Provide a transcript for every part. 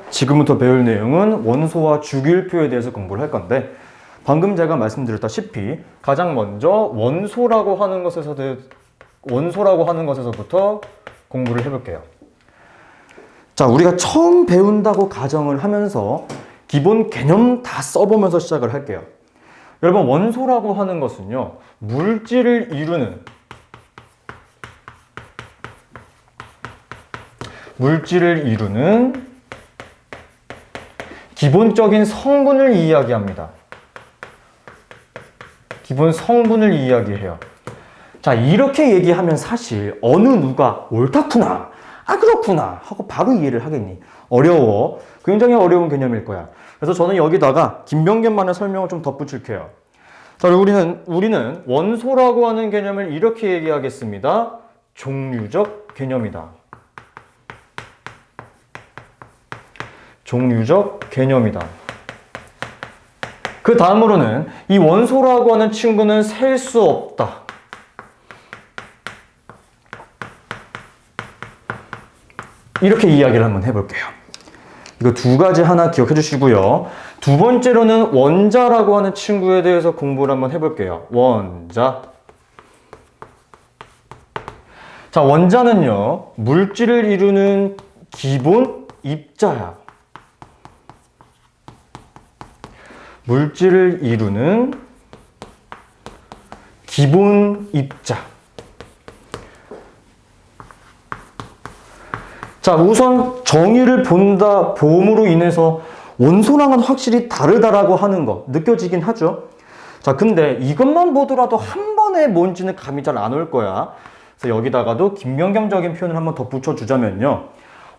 지금부터 배울 내용은 원소와 주기율표에 대해서 공부를 할 건데, 방금 제가 말씀드렸다시피 가장 먼저 원소라고 하는 것에서부터 공부를 해볼게요. 자, 우리가 처음 배운다고 가정을 하면서 기본 개념 다 써보면서 시작을 할게요. 여러분, 원소라고 하는 것은요, 물질을 이루는 기본적인 성분을 이야기합니다. 기본 성분을 이야기해요. 자, 이렇게 얘기하면 사실 어느 누가 옳다구나, 아 그렇구나 하고 바로 이해를 하겠니? 어려워. 굉장히 어려운 개념일 거야. 그래서 저는 여기다가 김병겸만의 설명을 좀 덧붙일게요. 자, 우리는 원소라고 하는 개념을 이렇게 얘기하겠습니다. 종류적 개념이다. 종류적 개념이다. 그 다음으로는 이 원소라고 하는 친구는 셀 수 없다. 이렇게 이야기를 한번 해볼게요. 이거 두 가지 하나 기억해 주시고요. 두 번째로는 원자라고 하는 친구에 대해서 공부를 한번 해볼게요. 원자. 자, 원자는요, 물질을 이루는 기본 입자야. 물질을 이루는 기본 입자. 자, 우선 정의를 봄으로 인해서 원소랑은 확실히 다르다라고 하는 거 느껴지긴 하죠. 자, 근데 이것만 보더라도 한 번에 뭔지는 감이 잘 안 올 거야. 그래서 여기다가도 김명겸적인 표현을 한번 덧붙여 주자면요,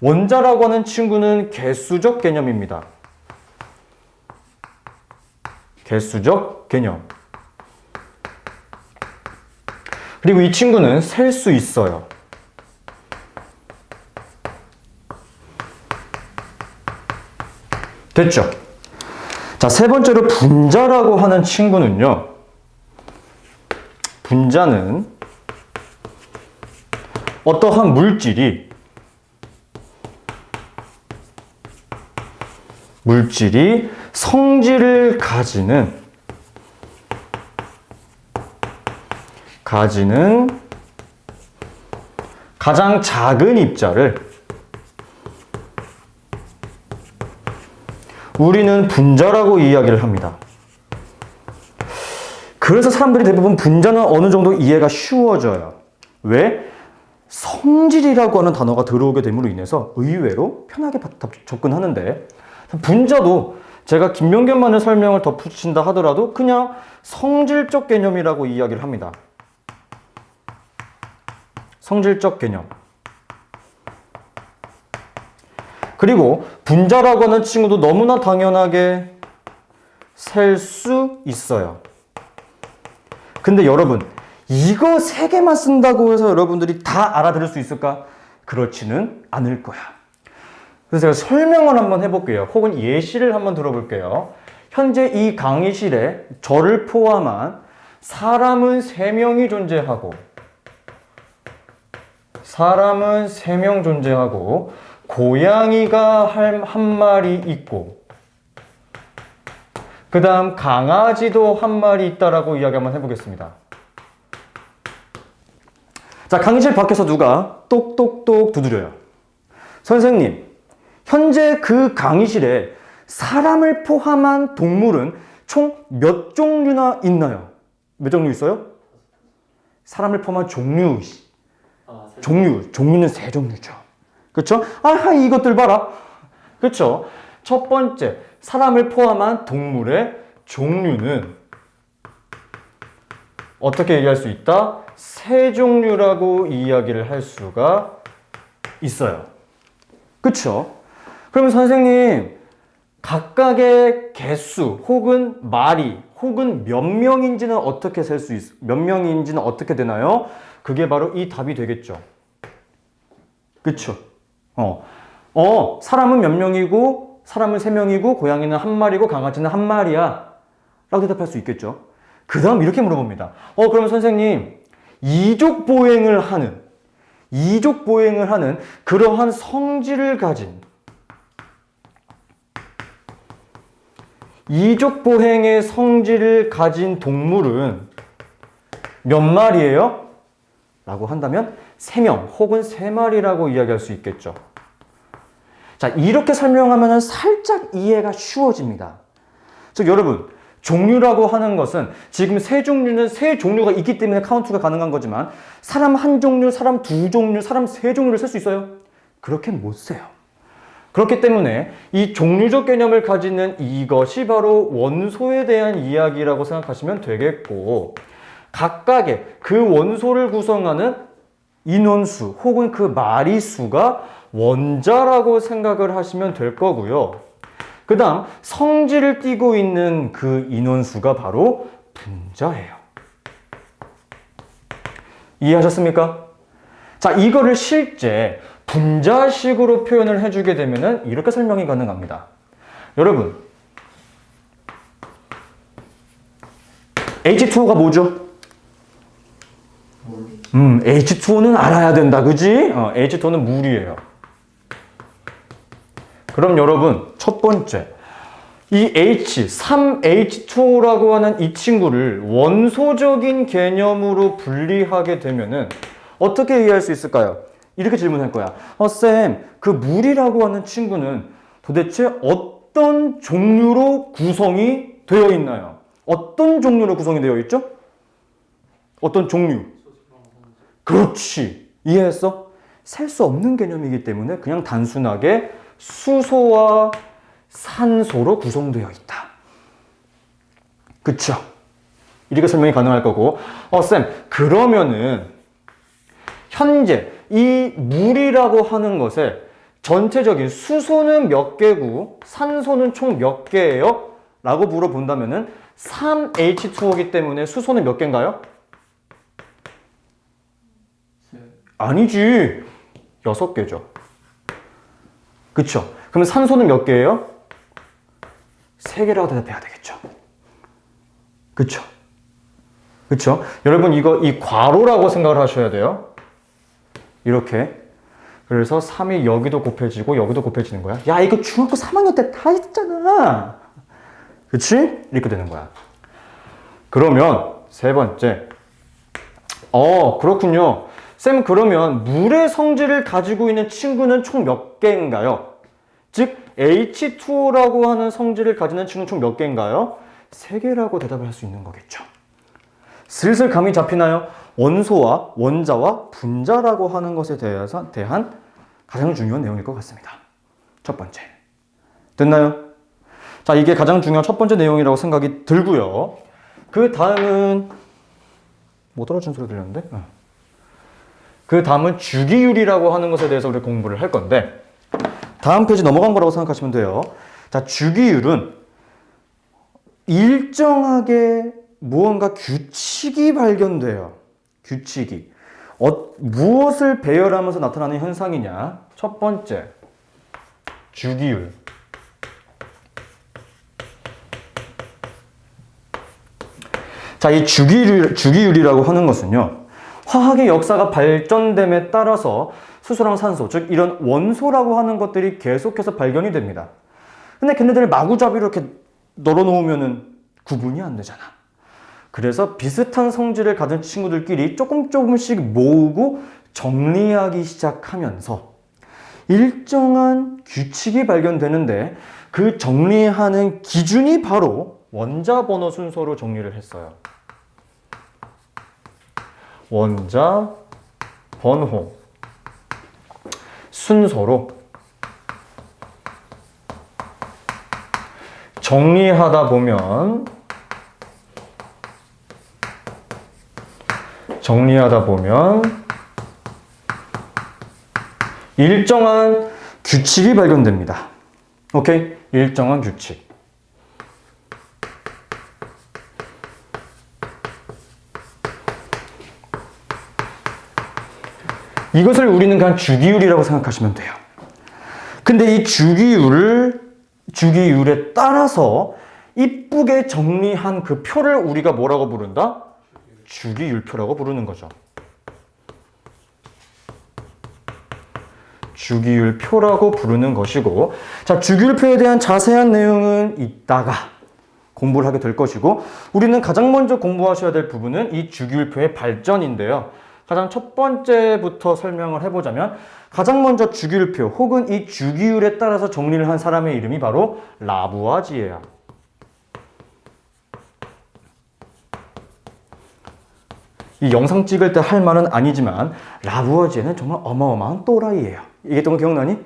원자라고 하는 친구는 개수적 개념입니다. 개수적 개념. 그리고 이 친구는 셀 수 있어요. 됐죠? 자, 세 번째로 분자라고 하는 친구는요, 분자는 어떠한 물질이 성질을 가지는 가장 작은 입자를 우리는 분자라고 이야기를 합니다. 그래서 사람들이 대부분 분자는 어느 정도 이해가 쉬워져요. 왜? 성질이라고 하는 단어가 들어오게 됨으로 인해서 의외로 편하게 접근하는데, 분자도 제가 김명겸만의 설명을 덧붙인다 하더라도 그냥 성질적 개념이라고 이야기를 합니다. 성질적 개념. 그리고 분자라고 하는 친구도 너무나 당연하게 셀 수 있어요. 근데 여러분, 이거 세 개만 쓴다고 해서 여러분들이 다 알아들을 수 있을까? 그렇지는 않을 거야. 그래서 제가 설명을 한번 해볼게요. 혹은 예시를 한번 들어볼게요. 현재 이 강의실에 저를 포함한 사람은 3명이 존재하고, 고양이가 한 마리 있고, 그 다음 강아지도 한 마리 있다라고 이야기 한번 해보겠습니다. 자, 강의실 밖에서 누가 똑똑똑 두드려요. 선생님, 현재 그 강의실에 사람을 포함한 동물은 총 몇 종류나 있나요? 몇 종류 있어요? 사람을 포함한 종류는 3종류죠. 그쵸? 아하, 이것들 봐라. 그쵸? 첫 번째, 사람을 포함한 동물의 종류는 어떻게 얘기할 수 있다? 3종류라고 이야기를 할 수가 있어요. 그쵸? 그러면 선생님, 각각의 개수 혹은 마리 혹은 몇 명인지는 어떻게 되나요? 그게 바로 이 답이 되겠죠. 그쵸? 사람은 몇 명이고, 사람은 3명이고, 고양이는 1마리고, 강아지는 1마리야. 라고 대답할 수 있겠죠. 그 다음 이렇게 물어봅니다. 그럼 선생님, 이족 보행을 하는 그러한 성질을 가진 이족 보행의 성질을 가진 동물은 몇 마리예요? 라고 한다면 3명 혹은 3마리라고 이야기할 수 있겠죠. 자, 이렇게 설명하면 살짝 이해가 쉬워집니다. 즉 여러분, 종류라고 하는 것은 지금 세 종류가 있기 때문에 카운트가 가능한 거지만 사람 한 종류, 사람 두 종류, 사람 세 종류를 쓸 수 있어요? 그렇게 못 세요. 그렇기 때문에 이 종류적 개념을 가지는 이것이 바로 원소에 대한 이야기라고 생각하시면 되겠고, 각각의 그 원소를 구성하는 인원수 혹은 그 마리수가 원자라고 생각을 하시면 될 거고요. 그 다음 성질을 띠고 있는 그 인원수가 바로 분자예요. 이해하셨습니까? 자, 이거를 실제 분자식으로 표현을 해주게 되면 이렇게 설명이 가능합니다. 여러분, H2O가 뭐죠? H2O는 알아야 된다, 그지? H2O는 물이에요. 그럼 여러분, 첫 번째, 이 H, 3H2O라고 하는 이 친구를 원소적인 개념으로 분리하게 되면은 어떻게 이해할 수 있을까요? 이렇게 질문할 거야. 쌤, 그 물이라고 하는 친구는 도대체 어떤 종류로 구성이 되어 있나요? 어떤 종류로 구성이 되어 있죠? 어떤 종류? 그렇지. 이해했어? 셀 수 없는 개념이기 때문에 그냥 단순하게 수소와 산소로 구성되어 있다. 그쵸? 이렇게 설명이 가능할 거고, 쌤, 그러면은 현재 이 물이라고 하는 것에 전체적인 수소는 몇 개고 산소는 총 몇 개예요? 라고 물어본다면은 3H2O이기 때문에 수소는 몇 개인가요? 아니지. 6개죠. 그쵸? 그럼 산소는 몇 개예요? 3개라고 대답해야 되겠죠. 그쵸? 그쵸? 여러분, 이 괄호라고 생각을 하셔야 돼요. 이렇게. 그래서 3이 여기도 곱해지고 여기도 곱해지는 거야. 야, 이거 중학교 3학년 때 다 했잖아. 그치? 이렇게 되는 거야. 그러면 세 번째. 그렇군요. 쌤, 그러면 물의 성질을 가지고 있는 친구는 총 몇 개인가요? 즉 H2O라고 하는 성질을 가지는 친구는 총 몇 개인가요? 3개라고 대답을 할 수 있는 거겠죠. 슬슬 감이 잡히나요? 원소와 원자와 분자라고 하는 것에 대한 가장 중요한 내용일 것 같습니다. 첫 번째. 됐나요? 자, 이게 가장 중요한 첫 번째 내용이라고 생각이 들고요. 그 다음은 뭐 떨어진 소리 들렸는데? 그 다음은 주기율이라고 하는 것에 대해서 우리 공부를 할 건데, 다음 페이지 넘어간 거라고 생각하시면 돼요. 자, 주기율은 일정하게 무언가 규칙이 발견돼요. 규칙이. 무엇을 배열하면서 나타나는 현상이냐? 첫 번째, 주기율. 자, 이 주기율이라고 하는 것은요, 화학의 역사가 발전됨에 따라서 수소랑 산소, 즉 이런 원소라고 하는 것들이 계속해서 발견이 됩니다. 근데 걔네들을 마구잡이로 이렇게 널어놓으면은 구분이 안 되잖아. 그래서 비슷한 성질을 가진 친구들끼리 조금씩 모으고 정리하기 시작하면서 일정한 규칙이 발견되는데, 그 정리하는 기준이 바로 원자 번호 순서로 정리를 했어요. 원자 번호 순서로 정리하다 보면 일정한 규칙이 발견됩니다. 오케이? 일정한 규칙. 이것을 우리는 그냥 주기율이라고 생각하시면 돼요. 근데 이 주기율에 따라서 이쁘게 정리한 그 표를 우리가 뭐라고 부른다? 주기율표라고 부르는 거죠. 주기율표라고 부르는 것이고, 자, 주기율표에 대한 자세한 내용은 이따가 공부를 하게 될 것이고, 우리는 가장 먼저 공부하셔야 될 부분은 이 주기율표의 발전인데요. 가장 첫 번째부터 설명을 해보자면, 가장 먼저 주기율표 혹은 이 주기율에 따라서 정리를 한 사람의 이름이 바로 라부아지에야. 이 영상 찍을 때 할 말은 아니지만 라부아지에는 정말 어마어마한 또라이예요. 얘기했던 거 기억나니?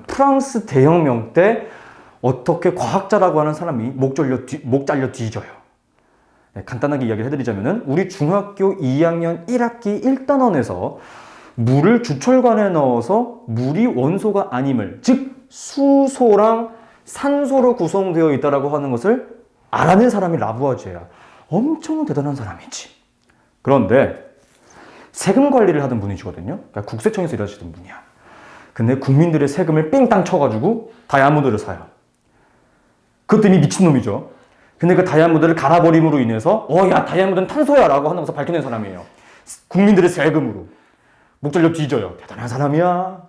프랑스 대혁명 때 어떻게 과학자라고 하는 사람이 목 잘려 뒤져요. 네, 간단하게 이야기를 해드리자면 우리 중학교 2학년 1학기 1단원에서 물을 주철관에 넣어서 물이 원소가 아님을, 즉 수소랑 산소로 구성되어 있다고 하는 것을 알아낸 사람이 라부아지에야. 엄청 대단한 사람이지. 그런데 세금 관리를 하던 분이시거든요. 그러니까 국세청에서 일하시던 분이야. 근데 국민들의 세금을 삥땅 쳐가지고 다이아몬드를 사요. 그것도 이미 미친놈이죠. 근데 그 다이아몬드를 갈아버림으로 인해서 야 다이아몬드는 탄소야 라고 하는 것을 밝혀낸 사람이에요. 국민들의 세금으로. 목 잘려 뒤져요. 대단한 사람이야.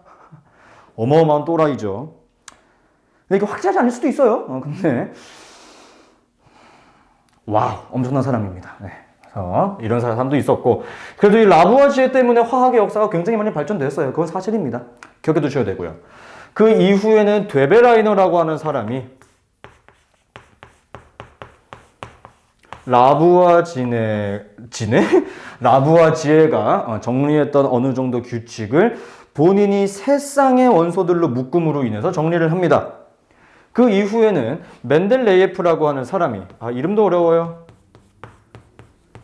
어마어마한 또라이죠. 근데 이거 확실하지 않을 수도 있어요. 근데 와우, 엄청난 사람입니다. 네. 이런 사람도 있었고, 그래도 이 라부아지에 때문에 화학의 역사가 굉장히 많이 발전됐어요. 그건 사실입니다. 기억해 두셔야 되고요. 그 이후에는 되베라이너라고 하는 사람이 라부아지에가 정리했던 어느 정도 규칙을 본인이 세 쌍의 원소들로 묶음으로 인해서 정리를 합니다. 그 이후에는 멘델레예프라고 하는 사람이, 이름도 어려워요.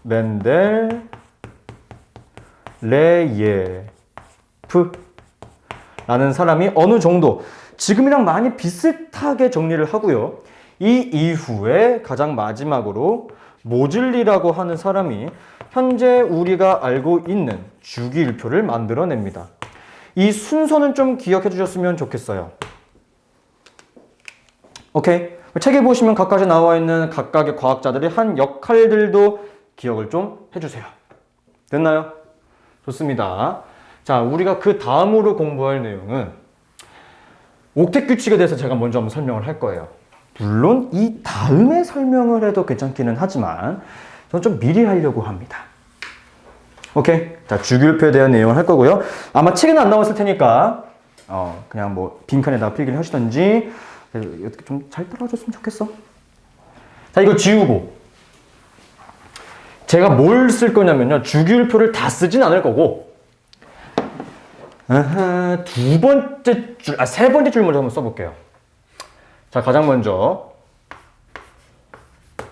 멘델레예프라는 사람이 어느 정도 지금이랑 많이 비슷하게 정리를 하고요. 이 이후에 가장 마지막으로 모즐리라고 하는 사람이 현재 우리가 알고 있는 주기율표를 만들어냅니다. 이 순서는 좀 기억해 주셨으면 좋겠어요. 오케이. 책에 보시면 각각에 나와 있는 각각의 과학자들이 한 역할들도 기억을 좀 해주세요. 됐나요? 좋습니다. 자, 우리가 그 다음으로 공부할 내용은 옥텟 규칙에 대해서 제가 먼저 한번 설명을 할 거예요. 물론 이 다음에 설명을 해도 괜찮기는 하지만 저는 좀 미리 하려고 합니다. 오케이? 자, 주기율표에 대한 내용을 할 거고요. 아마 책에는 안 나왔을 테니까 그냥 뭐 빈칸에다가 필기를 하시던지 이렇게 좀 잘 따라와줬으면 좋겠어. 자, 이거 지우고 제가 뭘 쓸 거냐면요. 주기율표를 다 쓰진 않을 거고 세 번째 줄 먼저 한번 써볼게요. 자, 가장 먼저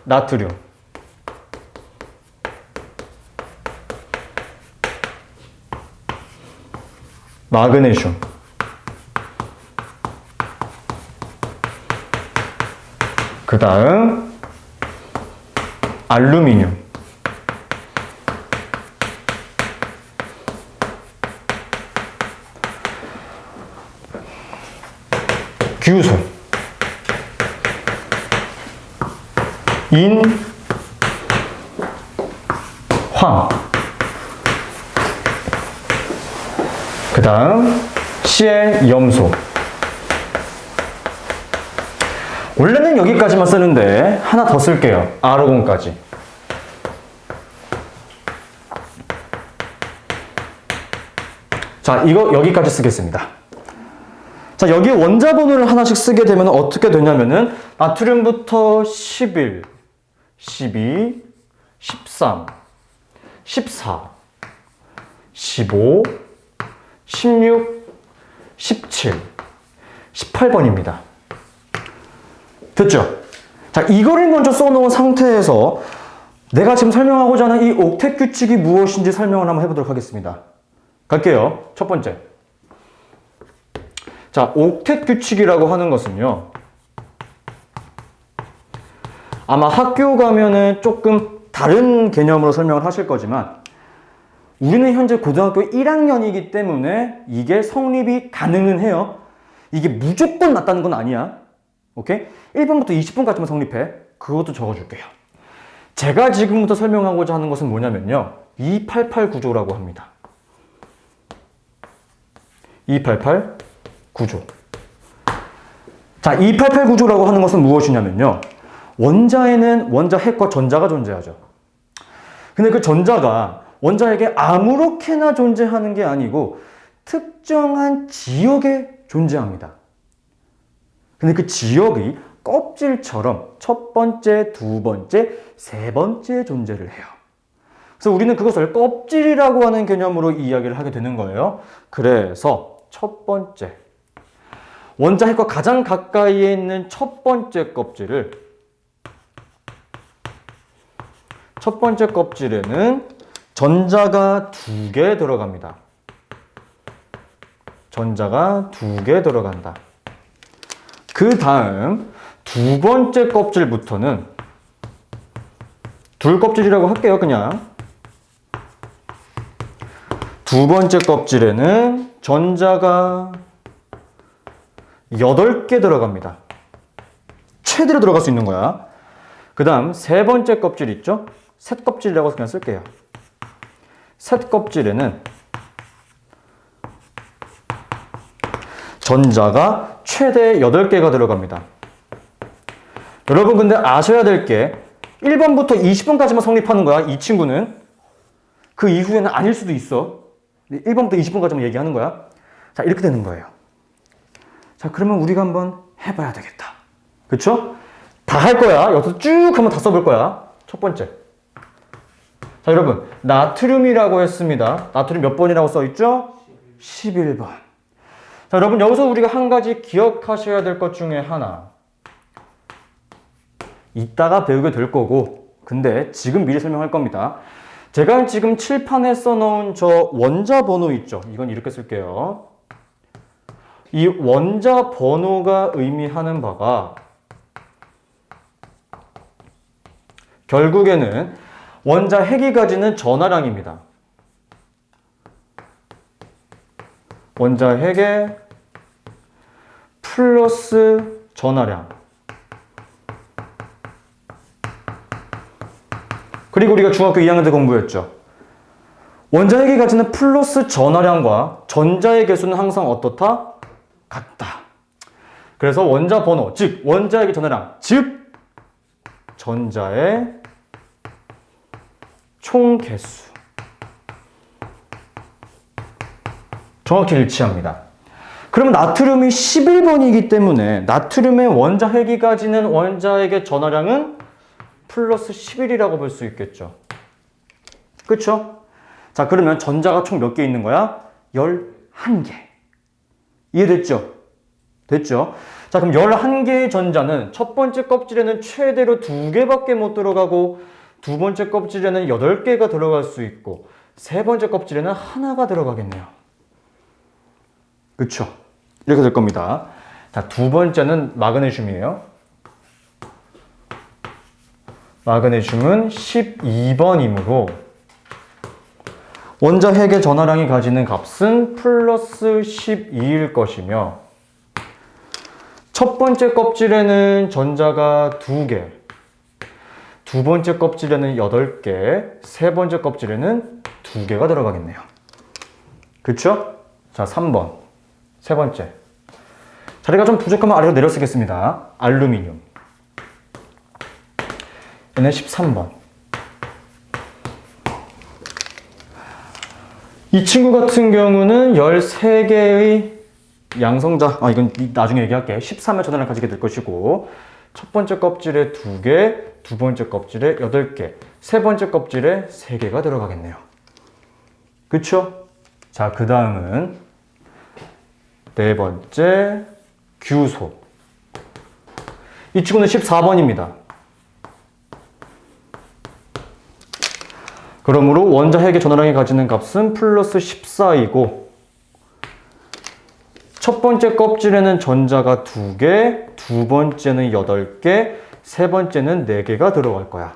나트륨, 마그네슘, 그 다음 알루미늄, 규소, 인, 황, 그 다음 시에 염소. 원래는 여기까지만 쓰는데 하나 더 쓸게요. 아르곤까지. 자, 이거 여기까지 쓰겠습니다. 자, 여기 원자번호를 하나씩 쓰게 되면 어떻게 되냐면은 나트륨부터 11, 12, 13, 14, 15, 16, 17, 18번입니다. 됐죠? 자, 이거를 먼저 써놓은 상태에서 내가 지금 설명하고자 하는 이 옥텟 규칙이 무엇인지 설명을 한번 해보도록 하겠습니다. 갈게요. 첫 번째. 자, 옥텟 규칙이라고 하는 것은요. 아마 학교 가면은 조금 다른 개념으로 설명을 하실 거지만 우리는 현재 고등학교 1학년이기 때문에 이게 성립이 가능은 해요. 이게 무조건 맞다는 건 아니야. 오케이? 1번부터 20번까지만 성립해. 그것도 적어줄게요. 제가 지금부터 설명하고자 하는 것은 뭐냐면요. 288 구조라고 합니다. 288 구조. 자, 288 구조라고 하는 것은 무엇이냐면요. 원자에는 원자핵과 전자가 존재하죠. 근데 그 전자가 원자핵에 아무렇게나 존재하는 게 아니고 특정한 지역에 존재합니다. 근데 그 지역이 껍질처럼 첫 번째, 두 번째, 세 번째 존재를 해요. 그래서 우리는 그것을 껍질이라고 하는 개념으로 이야기를 하게 되는 거예요. 그래서 첫 번째, 원자핵과 가장 가까이에 있는 첫 번째 껍질에는 전자가 2개 들어갑니다. 전자가 2개 들어간다. 그 다음 두 번째 껍질부터는 둘 껍질이라고 할게요, 그냥. 두 번째 껍질에는 전자가 8개 들어갑니다. 최대로 들어갈 수 있는 거야. 그 다음 세 번째 껍질 있죠? 셋 껍질이라고 그냥 쓸게요. 셋 껍질에는 전자가 최대 8개가 들어갑니다. 여러분 근데 아셔야 될 게 1번부터 20번까지만 성립하는 거야. 이 친구는. 그 이후에는 아닐 수도 있어. 1번부터 20번까지만 얘기하는 거야. 자, 이렇게 되는 거예요. 자, 그러면 우리가 한번 해봐야 되겠다. 그쵸? 다 할 거야. 여기서 쭉 한번 다 써볼 거야. 첫 번째. 자, 여러분. 나트륨이라고 했습니다. 나트륨 몇 번이라고 써있죠? 11번. 자, 여러분. 여기서 우리가 한 가지 기억하셔야 될 것 중에 하나. 이따가 배우게 될 거고, 근데 지금 미리 설명할 겁니다. 제가 지금 칠판에 써놓은 저 원자 번호 있죠? 이건 이렇게 쓸게요. 이 원자 번호가 의미하는 바가 결국에는 원자핵이 가지는 전하량입니다. 원자핵의 플러스 전하량. 그리고 우리가 중학교 2학년 때 공부했죠. 원자핵이 가지는 플러스 전하량과 전자의 개수는 항상 어떻다? 같다. 그래서 원자 번호, 즉 원자핵의 전하량, 즉 전자의 총 개수. 정확히 일치합니다. 그러면 나트륨이 11번이기 때문에 나트륨의 원자핵이 가지는 원자핵의 전하량은 플러스 11이라고 볼 수 있겠죠. 그쵸? 자, 그러면 전자가 총 몇 개 있는 거야? 11개. 이해됐죠? 됐죠? 자, 그럼 11개의 전자는 첫 번째 껍질에는 최대로 2개밖에 못 들어가고 두 번째 껍질에는 8개가 들어갈 수 있고 세 번째 껍질에는 하나가 들어가겠네요. 그쵸? 이렇게 될 겁니다. 자, 두 번째는 마그네슘이에요. 마그네슘은 12번이므로 원자핵의 전하량이 가지는 값은 플러스 12일 것이며 첫 번째 껍질에는 전자가 2개, 두 번째 껍질에는 8개, 세 번째 껍질에는 2개가 들어가겠네요. 그쵸? 자, 3번. 세 번째. 자리가 좀 부족하면 아래로 내려 쓰겠습니다. 알루미늄. 얘는 13번. 이 친구 같은 경우는 13개의 양성자, 이건 나중에 얘기할게. 13의 전하량을 가지게 될 것이고, 첫 번째 껍질에 2개, 두 번째 껍질에 8개, 세 번째 껍질에 3개가 들어가겠네요. 그쵸? 자, 그 다음은 네 번째, 규소. 이 친구는 14번입니다. 그러므로 원자핵의 전하량이 가지는 값은 플러스 14이고 첫 번째 껍질에는 전자가 2개, 두 번째는 8개, 세 번째는 4개가 들어갈 거야.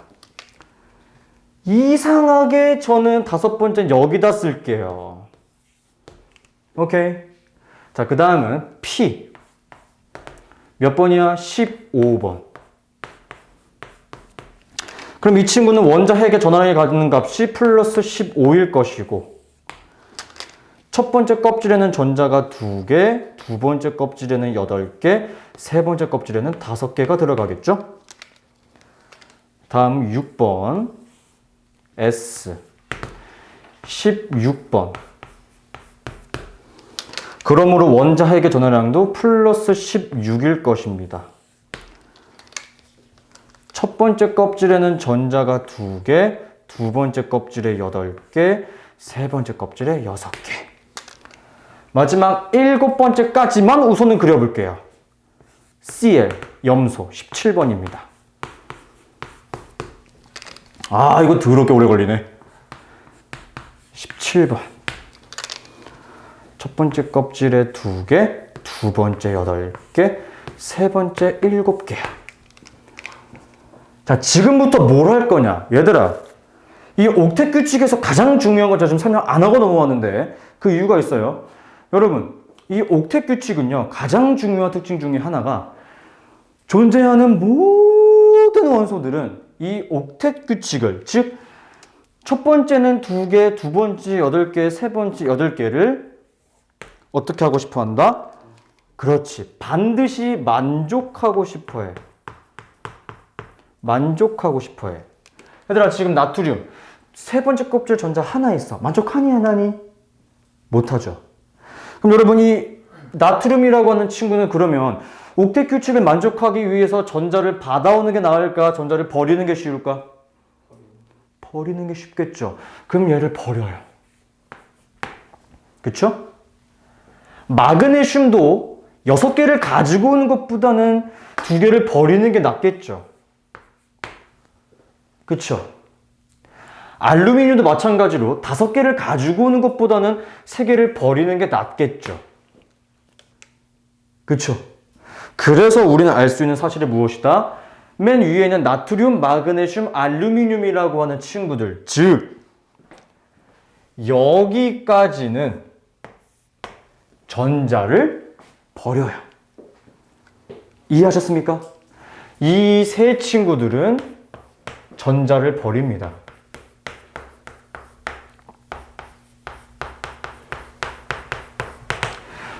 이상하게 저는 다섯 번째는 여기다 쓸게요. 오케이. 자, 그 다음은 P. 몇 번이야? 15번. 그럼 이 친구는 원자핵의 전하량이 가지는 값이 플러스 15일 것이고 첫 번째 껍질에는 전자가 2개, 두 번째 껍질에는 8개, 세 번째 껍질에는 5개가 들어가겠죠? 다음 6번 S 16번. 그러므로 원자핵의 전화량도 플러스 16일 것입니다. 첫 번째 껍질에는 전자가 2개, 두 번째 껍질에 8개, 세 번째 껍질에 6개. 마지막 7번째까지만 우선은 그려볼게요. Cl, 염소 17번입니다. 아, 이거 더럽게 오래 걸리네. 17번. 첫 번째 껍질에 2개, 두 번째 8개, 세 번째 7개야. 자, 지금부터 뭘 할 거냐? 얘들아, 이 옥텟 규칙에서 가장 중요한 거 제가 좀 설명 안 하고 넘어왔는데 그 이유가 있어요. 여러분, 이 옥텟 규칙은요, 가장 중요한 특징 중에 하나가 존재하는 모든 원소들은 이 옥텟 규칙을, 즉, 첫 번째는 2개, 두 번째 8개, 세 번째 8개를 어떻게 하고 싶어 한다? 그렇지. 반드시 만족하고 싶어 해. 만족하고 싶어 해. 얘들아, 지금 나트륨 세 번째 껍질 전자 하나 있어. 만족하니 안 하니? 못하죠. 그럼 여러분이 나트륨이라고 하는 친구는 그러면 옥텟 규칙을 만족하기 위해서 전자를 받아오는 게 나을까? 전자를 버리는 게 쉬울까? 버리는 게 쉽겠죠. 그럼 얘를 버려요. 그쵸? 마그네슘도 6개를 가지고 오는 것보다는 2개를 버리는 게 낫겠죠. 그쵸? 알루미늄도 마찬가지로 5개를 가지고 오는 것보다는 3개를 버리는 게 낫겠죠. 그쵸? 그래서 우리는 알 수 있는 사실이 무엇이다? 맨 위에 있는 나트륨, 마그네슘, 알루미늄이라고 하는 친구들, 즉 여기까지는 전자를 버려요. 이해하셨습니까? 이 세 친구들은 전자를 버립니다.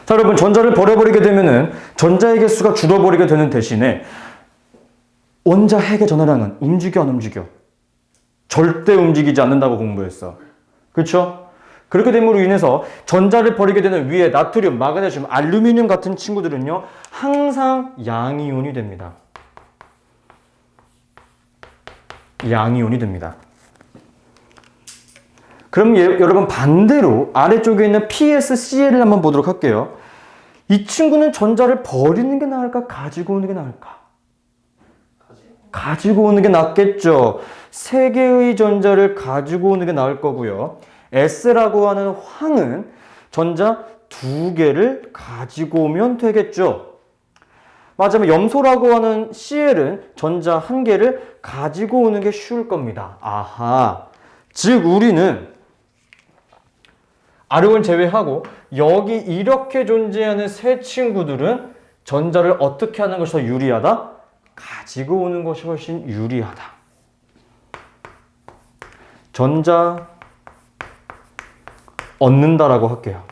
자, 여러분, 전자를 버려버리게 되면은 전자의 개수가 줄어버리게 되는 대신에 원자핵의 전화량은 움직여 안 움직여? 절대 움직이지 않는다고 공부했어. 그렇죠? 그렇게 됨으로 인해서 전자를 버리게 되는 위에 나트륨, 마그네슘, 알루미늄 같은 친구들은요, 항상 양이온이 됩니다. 양이온이 됩니다. 그럼 여러분 반대로 아래쪽에 있는 PSCl을 한번 보도록 할게요. 이 친구는 전자를 버리는 게 나을까? 가지고 오는 게 나을까? 가지고 오는 게 낫겠죠. 3개의 전자를 가지고 오는 게 나을 거고요. S라고 하는 황은 전자 2개를 가지고 오면 되겠죠. 맞으면 염소라고 하는 Cl은 전자 1개를 가지고 오는 게 쉬울 겁니다. 아하. 즉 우리는 아르곤 제외하고 여기 이렇게 존재하는 세 친구들은 전자를 어떻게 하는 것이 더 유리하다? 가지고 오는 것이 훨씬 유리하다. 전자 얻는다라고 할게요.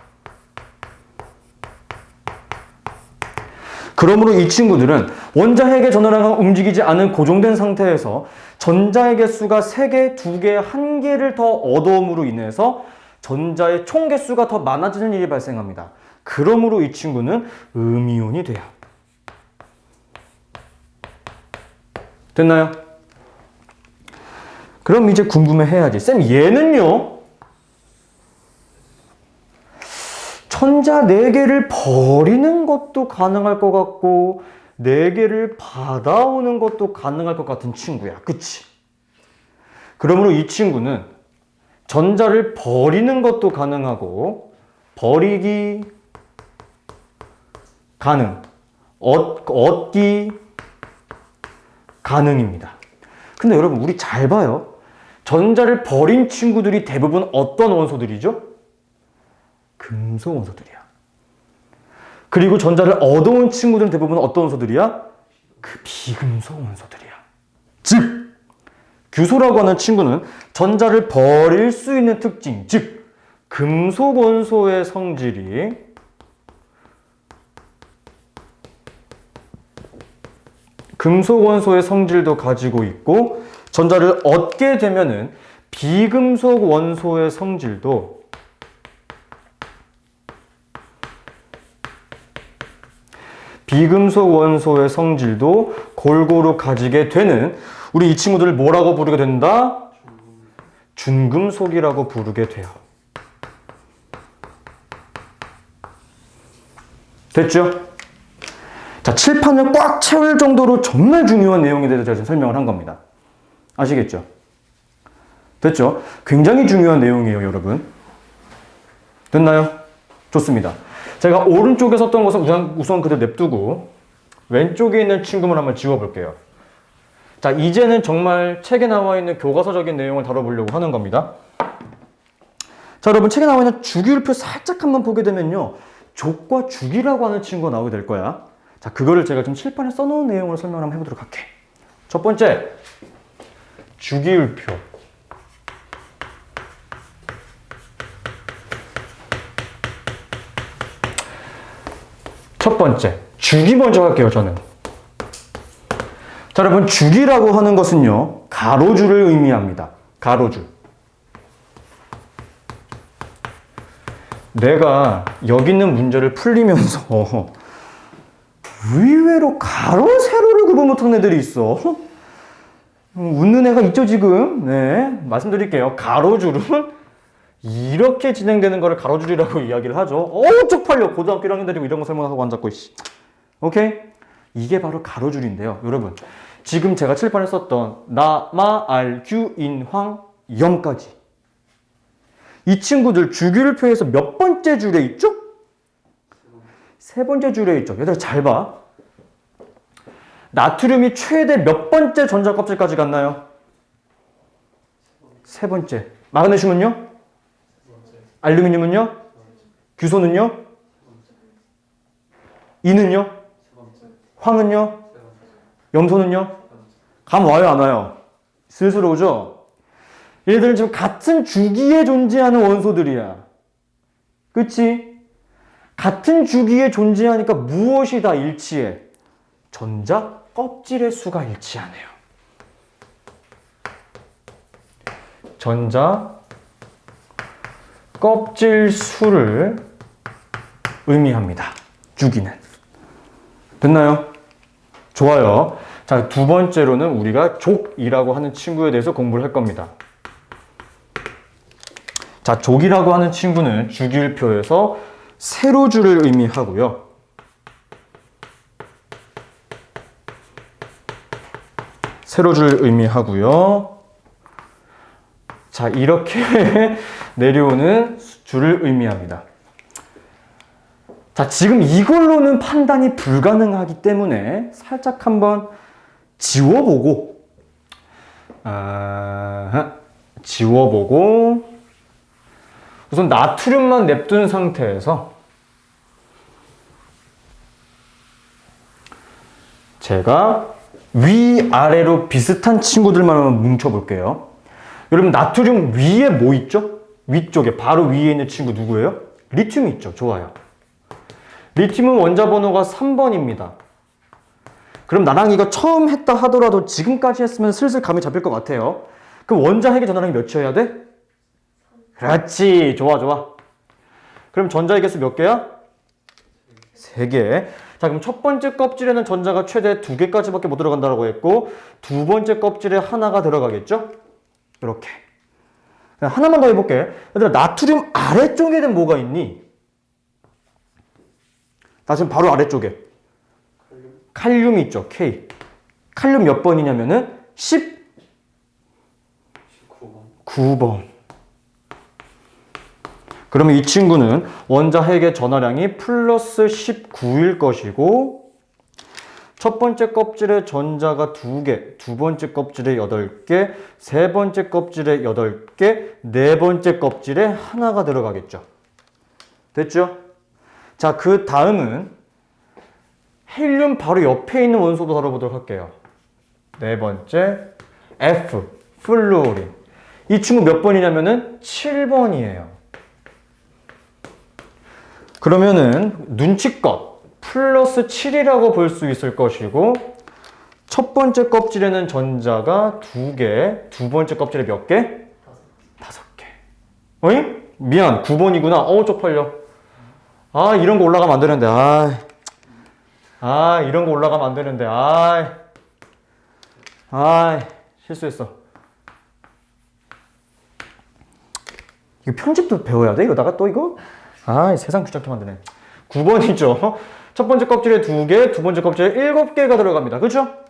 그러므로 이 친구들은 원자핵의 전화량은 움직이지 않은 고정된 상태에서 전자의 개수가 3개, 2개, 1개를 더 얻어옴으로 인해서 전자의 총 개수가 더 많아지는 일이 발생합니다. 그러므로 이 친구는 음이온이 돼요. 됐나요? 그럼 이제 궁금해해야지. 쌤, 얘는요? 전자 4개를 버리는 것도 가능할 것 같고 4개를 받아오는 것도 가능할 것 같은 친구야. 그치? 그러므로 이 친구는 전자를 버리는 것도 가능하고 버리기 가능, 얻기 가능입니다. 근데 여러분 우리 잘 봐요. 전자를 버린 친구들이 대부분 어떤 원소들이죠? 금속 원소들이야. 그리고 전자를 얻어온 친구들은 대부분 어떤 원소들이야? 그 비금속 원소들이야. 즉 규소라고 하는 친구는 전자를 버릴 수 있는 특징, 즉 금속 원소의 성질이 금속 원소의 성질도 가지고 있고 전자를 얻게 되면은 비금속 원소의 성질도 골고루 가지게 되는, 우리 이 친구들을 뭐라고 부르게 된다? 준금속이라고 부르게 돼요. 됐죠? 자, 칠판을 꽉 채울 정도로 정말 중요한 내용에 대해서 제가 지금 설명을 한 겁니다. 아시겠죠? 됐죠? 굉장히 중요한 내용이에요, 여러분. 됐나요? 좋습니다. 제가 오른쪽에 썼던 것은 우선 그대로 냅두고 왼쪽에 있는 친구만 한번 지워볼게요. 자, 이제는 정말 책에 나와 있는 교과서적인 내용을 다뤄보려고 하는 겁니다. 자, 여러분, 책에 나와 있는 주기율표 살짝 한번 보게 되면요, 족과 주기라고 하는 친구가 나오게 될 거야. 자, 그거를 제가 좀 칠판에 써놓은 내용으로 설명을 한번 해보도록 할게. 첫 번째, 주기율표. 첫 번째, 주기 먼저 할게요, 저는. 자, 여러분, 주기라고 하는 것은요, 가로줄을 의미합니다. 가로줄. 내가 여기 있는 문제를 풀리면서 의외로 가로, 세로를 구분 못하는 애들이 있어. 웃는 애가 있죠, 지금? 네, 말씀드릴게요. 가로줄은 이렇게 진행되는 거를 가로줄이라고 이야기를 하죠. 쪽팔려. 고등학교 1학년 데리고 이런 거 설명하고 앉았고, 씨. 오케이? 이게 바로 가로줄인데요. 여러분, 지금 제가 칠판에 썼던 나, 마, 알, 규, 인, 황, 염까지. 이 친구들 주기율표에서 몇 번째 줄에 있죠? 세 번째 줄에 있죠. 얘들아, 잘 봐. 나트륨이 최대 몇 번째 전자 껍질까지 갔나요? 세 번째. 마그네슘은요? 알루미늄은요? 규소는요? 이는요? 황은요? 염소는요? 감 와요, 안 와요? 슬슬 오죠? 얘들은 지금 같은 주기에 존재하는 원소들이야. 그치? 같은 주기에 존재하니까 무엇이 다 일치해? 전자 껍질의 수가 일치하네요. 전자 껍질 수를 의미합니다. 주기는. 됐나요? 좋아요. 자, 두 번째로는 우리가 족이라고 하는 친구에 대해서 공부를 할 겁니다. 자, 족이라고 하는 친구는 주기율표에서 세로줄을 의미하고요. 세로줄을 의미하고요. 자, 이렇게 내려오는 줄을 의미합니다. 자, 지금 이걸로는 판단이 불가능하기 때문에 살짝 한번 지워보고, 우선 나트륨만 냅둔 상태에서 제가 위아래로 비슷한 친구들만 한번 뭉쳐볼게요. 여러분, 나트륨 위에 뭐 있죠? 위쪽에 바로 위에 있는 친구 누구예요? 리튬이 있죠. 좋아요. 리튬은 원자 번호가 3번입니다. 그럼 나랑 이거 처음 했다 하더라도 지금까지 했으면 슬슬 감이 잡힐 것 같아요. 그럼 원자 핵의 전화량이 몇이어야 돼? 그렇지. 좋아, 좋아. 그럼 전자의 개수 몇 개야? 3개. 자, 그럼 첫 번째 껍질에는 전자가 최대 2개까지밖에 못 들어간다고 했고, 두 번째 껍질에 하나가 들어가겠죠? 이렇게. 하나만 더 해볼게. 얘들아, 나트륨 아래쪽에는 뭐가 있니? 나 지금 바로 아래쪽에. 칼륨이 있죠, K. 칼륨 몇 번이냐면은 19번. 그러면 이 친구는 원자 핵의 전하량이 플러스 19일 것이고, 첫 번째 껍질에 전자가 2개, 두 번째 껍질에 8개, 세 번째 껍질에 8개, 네 번째 껍질에 하나가 들어가겠죠. 됐죠? 자, 그 다음은 헬륨 바로 옆에 있는 원소도 다뤄보도록 할게요. 네 번째, F, 플루오린. 이 친구 몇 번이냐면은 7번이에요. 그러면은 눈치껏 플러스 7이라고 볼 수 있을 것이고, 첫 번째 껍질에는 전자가 2개, 두 번째 껍질에 몇 개? 5개. 어이? 미안, 9번이구나. 쪽팔려. 이런 거 올라가면 안 되는데. 이런 거 올라가면 안 되는데. 실수했어. 이거 편집도 배워야 돼? 이러다가 또 이거? 세상 귀찮게 만드네. 9번이죠. 첫 번째 껍질에 2개, 두 번째 껍질에 7개가 들어갑니다. 그렇죠?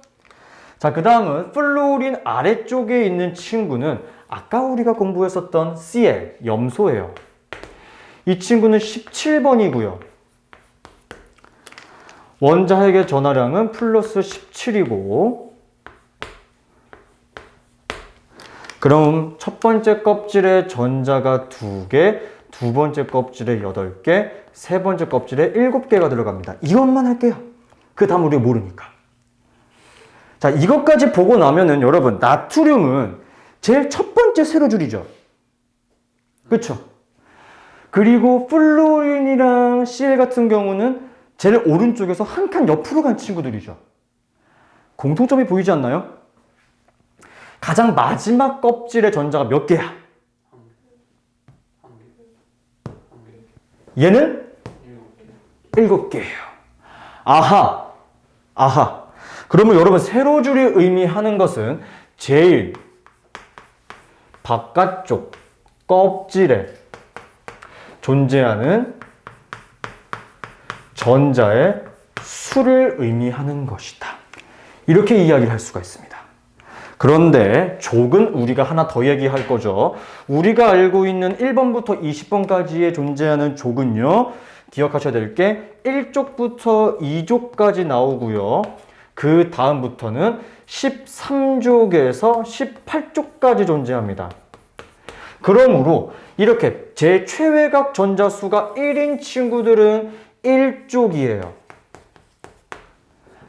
자, 그 다음은 플루오린 아래쪽에 있는 친구는 아까 우리가 공부했었던 Cl, 염소예요. 이 친구는 17번이고요. 원자핵의 전하량은 플러스 17이고, 그럼 첫 번째 껍질에 전자가 2개, 두 번째 껍질에 8개, 세 번째 껍질에 7개가 들어갑니다. 이것만 할게요. 그 다음 우리가 모르니까. 자, 이것까지 보고 나면은 여러분, 나트륨은 제일 첫 번째 세로줄이죠. 그쵸? 그리고 플루오린이랑 Cl 같은 경우는 제일 오른쪽에서 한 칸 옆으로 간 친구들이죠. 공통점이 보이지 않나요? 가장 마지막 껍질의 전자가 몇 개야? 얘는 7개예요. 아하. 그러면 여러분, 세로줄이 의미하는 것은 제일 바깥쪽 껍질에 존재하는 전자의 수를 의미하는 것이다. 이렇게 이야기를 할 수가 있습니다. 그런데 족은 우리가 하나 더 얘기할 거죠. 우리가 알고 있는 1번부터 20번까지에 존재하는 족은요, 기억하셔야 될 게 1족부터 2족까지 나오고요. 그 다음부터는 13족에서 18족까지 존재합니다. 그러므로 이렇게 제 최외각 전자수가 1인 친구들은 1족이에요.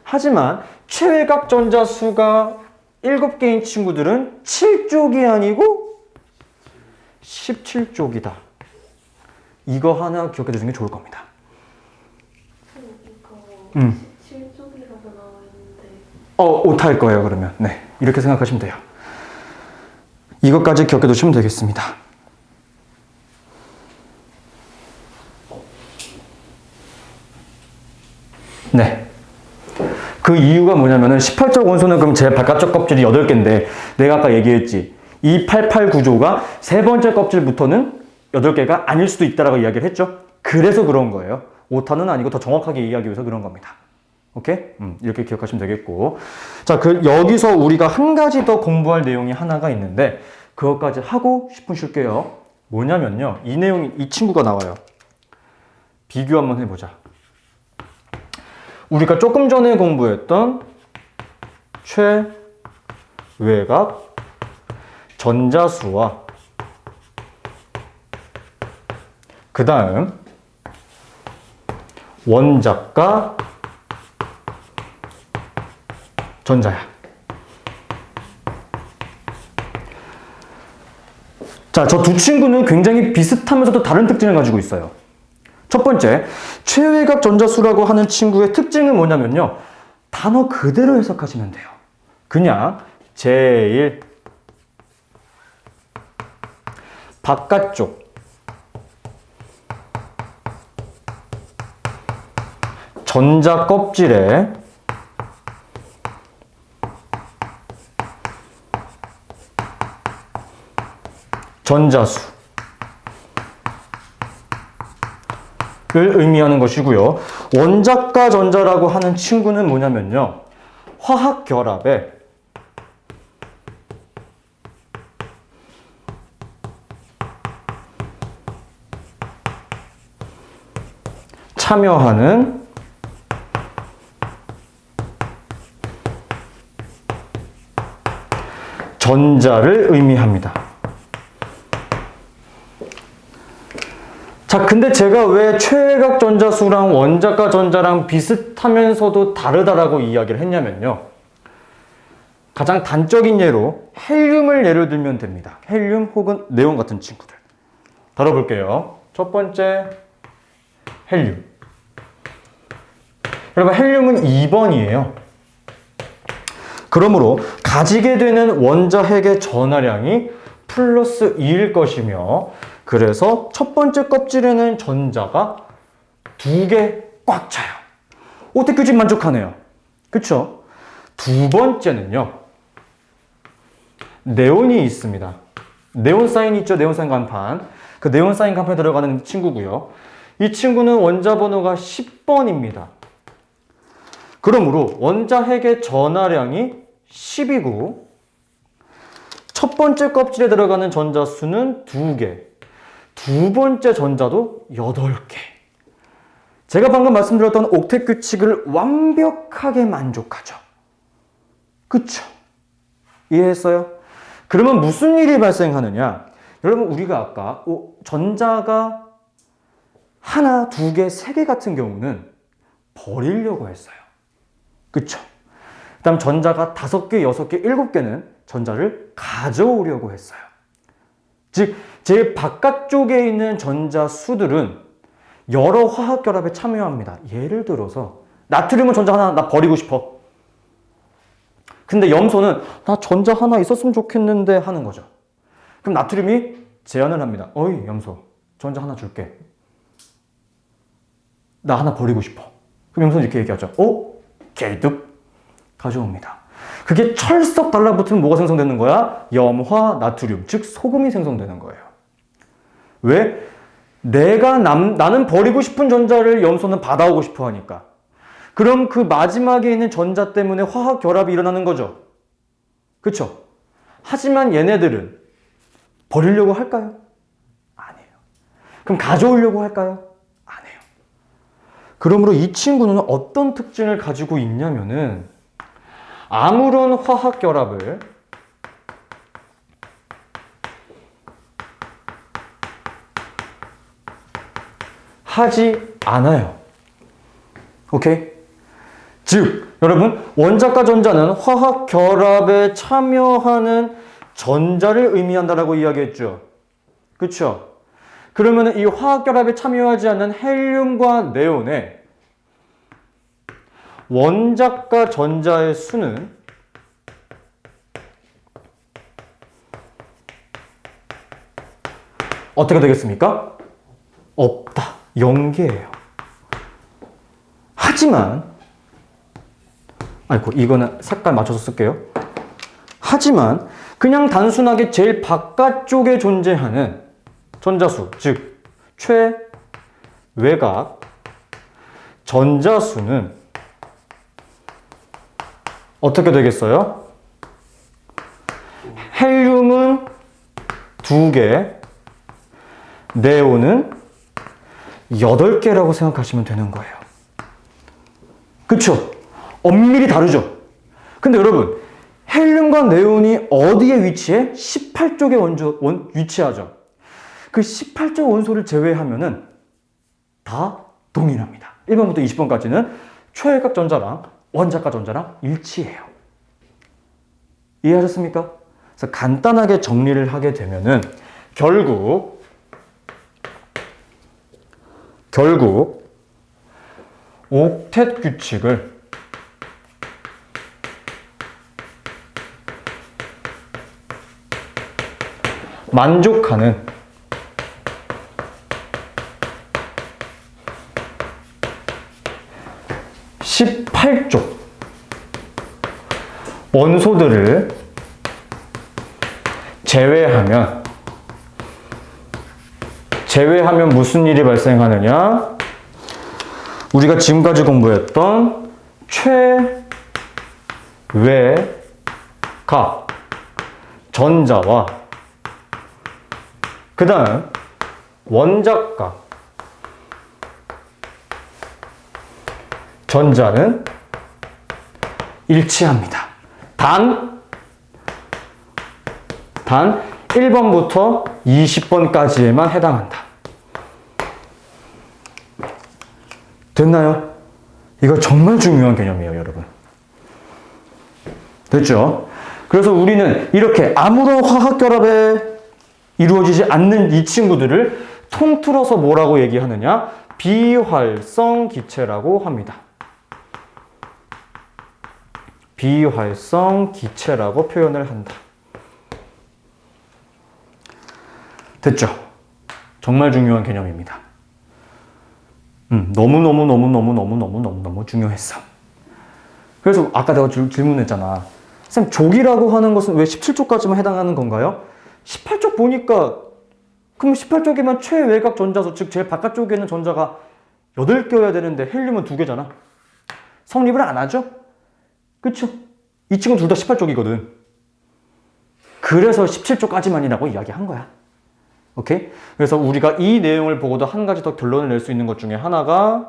하지만 최외각 전자수가 7개인 친구들은 7족이 아니고 17족이다. 이거 하나 기억해 두시는 게 좋을 겁니다. 이거 17쪽이라고 나와 있는데 오타일 거예요, 그러면. 네, 이렇게 생각하시면 돼요. 이것까지 기억해 두시면 되겠습니다. 네. 그 이유가 뭐냐면은 18적 원소는 그럼 제 바깥쪽 껍질이 8개인데 내가 아까 얘기했지. 이 88 구조가 세 번째 껍질부터는 8개가 아닐 수도 있다라고 이야기를 했죠. 그래서 그런 거예요. 오타는 아니고 더 정확하게 이해하기 위해서 그런 겁니다. 오케이? 이렇게 기억하시면 되겠고. 자, 여기서 우리가 한 가지 더 공부할 내용이 하나가 있는데 그것까지 하고 10분 쉴게요. 뭐냐면요. 이 친구가 나와요. 비교 한번 해보자. 우리가 조금 전에 공부했던 최외각 전자수와 그 다음 원자가 전자야. 자, 저 두 친구는 굉장히 비슷하면서도 다른 특징을 가지고 있어요. 첫 번째, 최외각 전자수라고 하는 친구의 특징은 뭐냐면요. 단어 그대로 해석하시면 돼요. 그냥 제일 바깥쪽 전자 껍질에 전자수 를 의미하는 것이고요. 원자가 전자라고 하는 친구는 뭐냐면요. 화학 결합에 참여하는 전자를 의미합니다. 자, 근데 제가 왜 최외각 전자수랑 원자가 전자랑 비슷하면서도 다르다라고 이야기를 했냐면요. 가장 단적인 예로 헬륨을 예를 들면 됩니다. 헬륨 혹은 네온 같은 친구들. 다뤄볼게요. 첫 번째, 헬륨. 여러분, 헬륨은 2번이에요. 그러므로 가지게 되는 원자핵의 전하량이 플러스 2일 것이며, 그래서 첫 번째 껍질에는 전자가 2개 꽉 차요. 오택 규칙 만족하네요. 그쵸? 두 번째는요, 네온이 있습니다. 네온 사인 있죠? 네온 사인 간판. 그 네온 사인 간판에 들어가는 친구고요. 이 친구는 원자 번호가 10번입니다. 그러므로 원자핵의 전하량이 10이고 첫 번째 껍질에 들어가는 전자 수는 2개, 두 번째 전자도 8개. 제가 방금 말씀드렸던 옥텟 규칙을 완벽하게 만족하죠. 그쵸? 이해했어요? 그러면 무슨 일이 발생하느냐? 여러분, 우리가 아까 전자가 하나, 두 개, 세 개 같은 경우는 버리려고 했어요. 그쵸? 그 다음 전자가 5개, 6개, 7개는 전자를 가져오려고 했어요. 즉, 제일 바깥쪽에 있는 전자 수들은 여러 화학 결합에 참여합니다. 예를 들어서 나트륨은 전자 하나 나 버리고 싶어. 근데 염소는 나 전자 하나 있었으면 좋겠는데 하는 거죠. 그럼 나트륨이 제안을 합니다. 어이 염소, 전자 하나 줄게. 나 하나 버리고 싶어. 그럼 염소는 이렇게 얘기하죠. 개득 가져옵니다. 그게 철썩 달라붙으면 뭐가 생성되는 거야? 염화 나트륨, 즉 소금이 생성되는 거예요. 왜? 나는 버리고 싶은 전자를 염소는 받아오고 싶어 하니까. 그럼 그 마지막에 있는 전자 때문에 화학 결합이 일어나는 거죠. 그쵸? 하지만 얘네들은 버리려고 할까요? 안 해요. 그럼 가져오려고 할까요? 안 해요. 그러므로 이 친구는 어떤 특징을 가지고 있냐면은 아무런 화학 결합을 하지 않아요. 오케이? 즉, 여러분, 원자과 전자는 화학 결합에 참여하는 전자를 의미한다라고 이야기했죠. 그쵸? 그러면 이 화학 결합에 참여하지 않는 헬륨과 네온의 원자과 전자의 수는 어떻게 되겠습니까? 없다. 0개예요. 하지만 이거는 색깔 맞춰서 쓸게요. 하지만 그냥 단순하게 제일 바깥쪽에 존재하는 전자수, 즉 최외곽 전자수는 어떻게 되겠어요? 헬륨은 2개, 네온은 8개라고 생각하시면 되는 거예요. 그쵸? 엄밀히 다르죠? 근데 여러분, 헬륨과 네온이 어디에 위치해? 18쪽에 위치하죠. 그 18쪽 원소를 제외하면은 다 동일합니다. 1번부터 20번까지는 최외곽 전자랑 원자과 전자랑 일치해요. 이해하셨습니까? 그래서 간단하게 정리를 하게 되면은 결국 옥텟 규칙을 만족하는 (18쪽) 원소들을 제외하면 무슨 일이 발생하느냐? 우리가 지금까지 공부했던 최외각 전자와 그 다음 원자각 전자는 일치합니다. 단 1번부터 20번까지에만 해당한다. 됐나요? 이거 정말 중요한 개념이에요, 여러분. 됐죠? 그래서 우리는 이렇게 아무런 화학 결합에 이루어지지 않는 이 친구들을 통틀어서 뭐라고 얘기하느냐? 비활성 기체라고 합니다. 비활성 기체라고 표현을 한다. 됐죠? 정말 중요한 개념입니다. 너무너무 중요했어. 그래서 아까 내가 질문했잖아. 쌤, 족이라고 하는 것은 왜 17족까지만 해당하는 건가요? 18족 보니까 그럼 18쪽이면 최외곽 전자수, 즉 제일 바깥쪽에 있는 전자가 8개여야 되는데 헬륨은 2개잖아. 성립을 안 하죠? 그쵸? 이 친구는 둘 다 18쪽이거든. 그래서 17쪽까지만이라고 이야기한 거야. 오케이? 그래서 우리가 이 내용을 보고도 한 가지 더 결론을 낼 수 있는 것 중에 하나가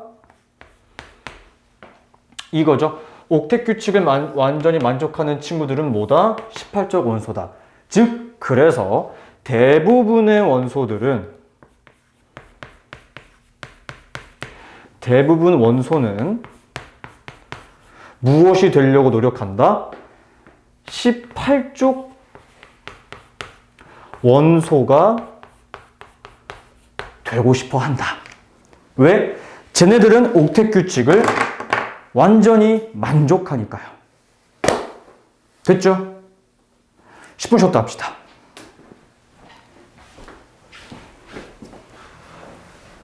이거죠. 옥텟 규칙을 완전히 만족하는 친구들은 뭐다? 18쪽 원소다. 즉, 그래서 대부분의 원소는 무엇이 되려고 노력한다? 18쪽 원소가 되고 싶어 한다. 왜? 쟤네들은 옥텟 규칙을 완전히 만족하니까요. 됐죠? 10분 쉬었다 합시다.